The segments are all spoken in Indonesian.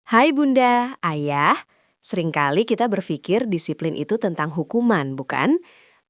Hai Bunda, Ayah. Seringkali kita berpikir disiplin itu tentang hukuman, bukan?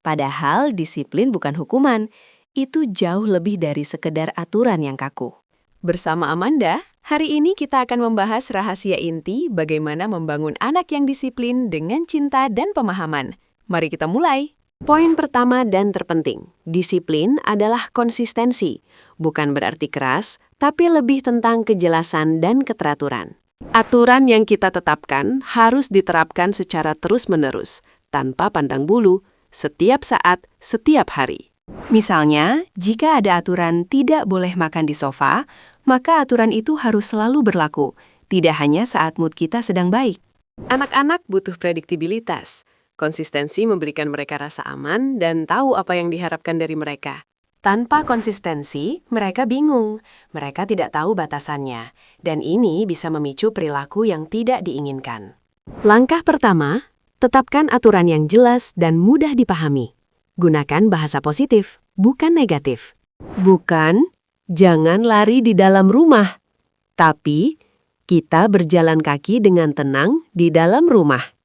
Padahal disiplin bukan hukuman. Itu jauh lebih dari sekedar aturan yang kaku. Bersama Amanda, hari ini kita akan membahas rahasia inti bagaimana membangun anak yang disiplin dengan cinta dan pemahaman. Mari kita mulai. Poin pertama dan terpenting, disiplin adalah konsistensi. Bukan berarti keras, tapi lebih tentang kejelasan dan keteraturan. Aturan yang kita tetapkan harus diterapkan secara terus-menerus, tanpa pandang bulu, setiap saat, setiap hari. Misalnya, jika ada aturan tidak boleh makan di sofa, maka aturan itu harus selalu berlaku, tidak hanya saat mood kita sedang baik. Anak-anak butuh prediktibilitas. Konsistensi memberikan mereka rasa aman dan tahu apa yang diharapkan dari mereka. Tanpa konsistensi, mereka bingung. Mereka tidak tahu batasannya, dan ini bisa memicu perilaku yang tidak diinginkan. Langkah pertama, tetapkan aturan yang jelas dan mudah dipahami. Gunakan bahasa positif, bukan negatif. Bukan, jangan lari di dalam rumah. Tapi, kita berjalan kaki dengan tenang di dalam rumah.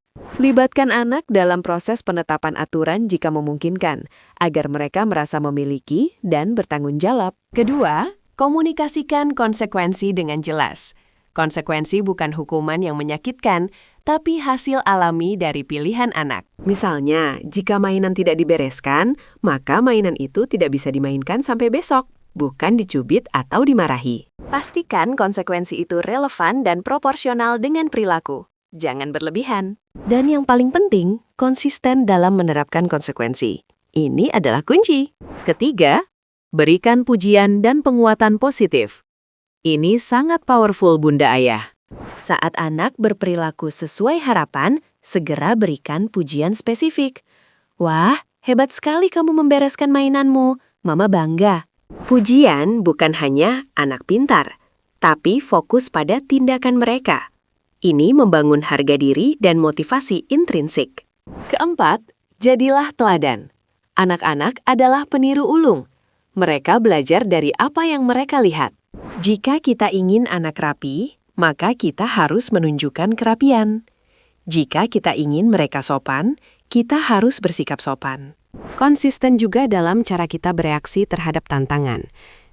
Libatkan anak dalam proses penetapan aturan jika memungkinkan, agar mereka merasa memiliki dan bertanggung jawab. Kedua, komunikasikan konsekuensi dengan jelas. Konsekuensi bukan hukuman yang menyakitkan, tapi hasil alami dari pilihan anak. Misalnya, jika mainan tidak dibereskan, maka mainan itu tidak bisa dimainkan sampai besok, bukan dicubit atau dimarahi. Pastikan konsekuensi itu relevan dan proporsional dengan perilaku. Jangan berlebihan. Dan yang paling penting, konsisten dalam menerapkan konsekuensi. Ini adalah kunci. Ketiga, berikan pujian dan penguatan positif. Ini sangat powerful, Bunda Ayah. Saat anak berperilaku sesuai harapan, segera berikan pujian spesifik. Wah, hebat sekali kamu membereskan mainanmu. Mama bangga. Pujian bukan hanya anak pintar, tapi fokus pada tindakan mereka. Ini membangun harga diri dan motivasi intrinsik. Keempat, jadilah teladan. Anak-anak adalah peniru ulung. Mereka belajar dari apa yang mereka lihat. Jika kita ingin anak rapi, maka kita harus menunjukkan kerapian. Jika kita ingin mereka sopan, kita harus bersikap sopan. Konsisten juga dalam cara kita bereaksi terhadap tantangan.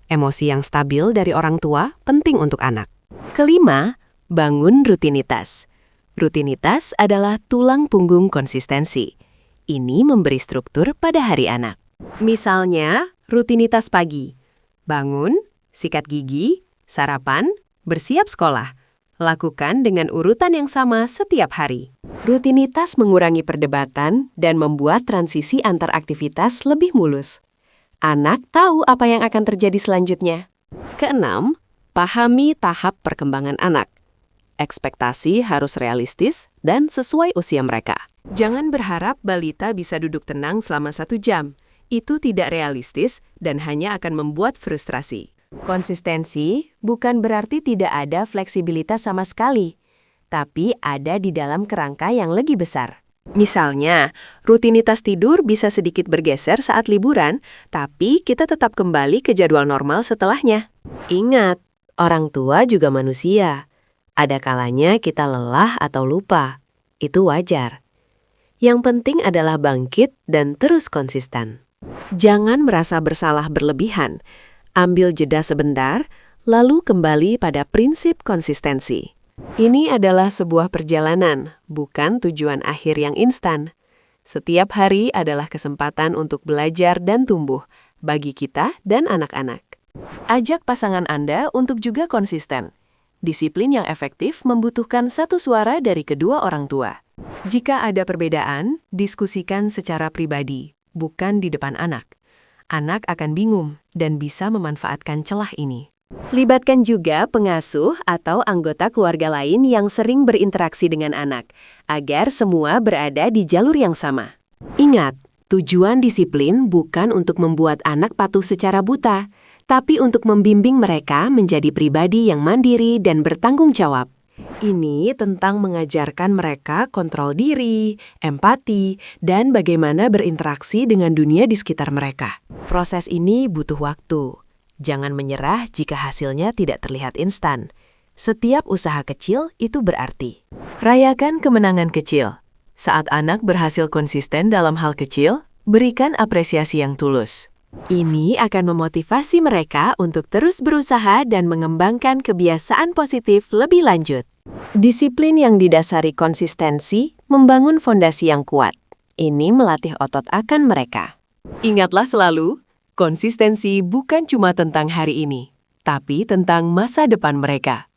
Emosi yang stabil dari orang tua penting untuk anak. Kelima, bangun rutinitas. Rutinitas adalah tulang punggung konsistensi. Ini memberi struktur pada hari anak. Misalnya, rutinitas pagi. Bangun, sikat gigi, sarapan, bersiap sekolah. Lakukan dengan urutan yang sama setiap hari. Rutinitas mengurangi perdebatan dan membuat transisi antar aktivitas lebih mulus. Anak tahu apa yang akan terjadi selanjutnya. Keenam, pahami tahap perkembangan anak. Ekspektasi harus realistis dan sesuai usia mereka. Jangan berharap balita bisa duduk tenang selama 1 jam. Itu tidak realistis dan hanya akan membuat frustrasi. Konsistensi bukan berarti tidak ada fleksibilitas sama sekali, tapi ada di dalam kerangka yang lebih besar. Misalnya, rutinitas tidur bisa sedikit bergeser saat liburan, tapi kita tetap kembali ke jadwal normal setelahnya. Ingat, orang tua juga manusia. Ada kalanya kita lelah atau lupa. Itu wajar. Yang penting adalah bangkit dan terus konsisten. Jangan merasa bersalah berlebihan. Ambil jeda sebentar, lalu kembali pada prinsip konsistensi. Ini adalah sebuah perjalanan, bukan tujuan akhir yang instan. Setiap hari adalah kesempatan untuk belajar dan tumbuh, bagi kita dan anak-anak. Ajak pasangan Anda untuk juga konsisten. Disiplin yang efektif membutuhkan satu suara dari kedua orang tua. Jika ada perbedaan, diskusikan secara pribadi, bukan di depan anak. Anak akan bingung dan bisa memanfaatkan celah ini. Libatkan juga pengasuh atau anggota keluarga lain yang sering berinteraksi dengan anak, agar semua berada di jalur yang sama. Ingat, tujuan disiplin bukan untuk membuat anak patuh secara buta, tapi untuk membimbing mereka menjadi pribadi yang mandiri dan bertanggung jawab. Ini tentang mengajarkan mereka kontrol diri, empati, dan bagaimana berinteraksi dengan dunia di sekitar mereka. Proses ini butuh waktu. Jangan menyerah jika hasilnya tidak terlihat instan. Setiap usaha kecil itu berarti. Rayakan kemenangan kecil. Saat anak berhasil konsisten dalam hal kecil, berikan apresiasi yang tulus. Ini akan memotivasi mereka untuk terus berusaha dan mengembangkan kebiasaan positif lebih lanjut. Disiplin yang didasari konsistensi membangun fondasi yang kuat. Ini melatih otot akan mereka. Ingatlah selalu, konsistensi bukan cuma tentang hari ini, tapi tentang masa depan mereka.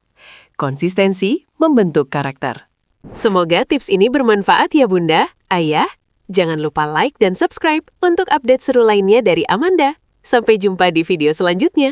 Konsistensi membentuk karakter. Semoga tips ini bermanfaat ya Bunda, Ayah. Jangan lupa like dan subscribe untuk update seru lainnya dari Amanda. Sampai jumpa di video selanjutnya.